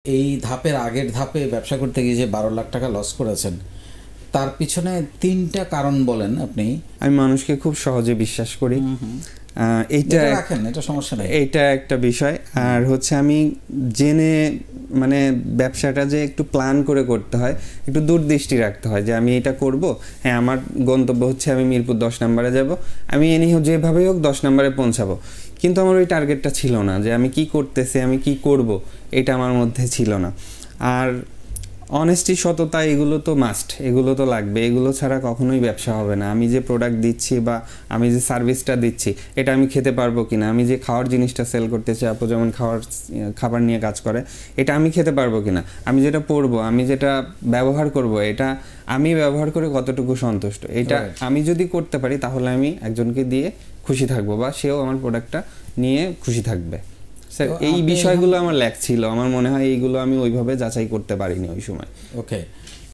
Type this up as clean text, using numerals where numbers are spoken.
এই ধাপের আগের ধাপে ব্যবসা করতে গিয়ে যে 12 লাখ টাকা লস করেছেন, তার পিছনে 3টা কারণ বলেন আপনি। আমি মানুষকে খুব সহজে বিশ্বাস করি, এইটা রাখেন, এটা সমস্যা নেই, এইটা একটা বিষয়। আর হচ্ছে আমি জেনে মানে ব্যবসাটা যে একটু প্ল্যান করে করতে হয়, একটু দূরদৃষ্টি রাখতে হয় যে আমি এটা করব, হ্যাঁ আমার গন্তব্য হচ্ছে আমি মিরপুর 10 নম্বরে যাব, আমি এনিহাও যেভাবেই হোক 10 নম্বরে পৌঁছাবো। কিন্তু আমার ওই টার্গেটটা ছিল না যে আমি কি করতেছি, আমি কি করব, এটা আমার মধ্যে ছিল না। আর অনেস্টি, সততা, এগুলো তো মাস্ট, এগুলো তো লাগবে, এগুলো ছাড়া কখনোই ব্যবসা হবে না। আমি যে প্রোডাক্ট দিচ্ছি বা আমি যে সার্ভিসটা দিচ্ছি, এটা আমি খেতে পারবো কিনা, আমি যে খাওয়ার জিনিসটা সেল করতেছি, আপু যেমন খাবার নিয়ে কাজ করে, এটা আমি খেতে পারবো কিনা, আমি যেটা পরবো, আমি যেটা ব্যবহার করব, এটা আমি ব্যবহার করে কতটুকু সন্তুষ্ট, এটা আমি যদি করতে পারি তাহলে আমি একজনকে দিয়ে খুশি থাকবো বা সেও আমার প্রোডাক্টটা নিয়ে খুশি থাকবে। স্যার, এই বিষয়গুলো আমার ল্যাক ছিল, আমার মনে হয় এইগুলো আমি ওইভাবে যাচাই করতে পারিনি ওই সময়। ওকে।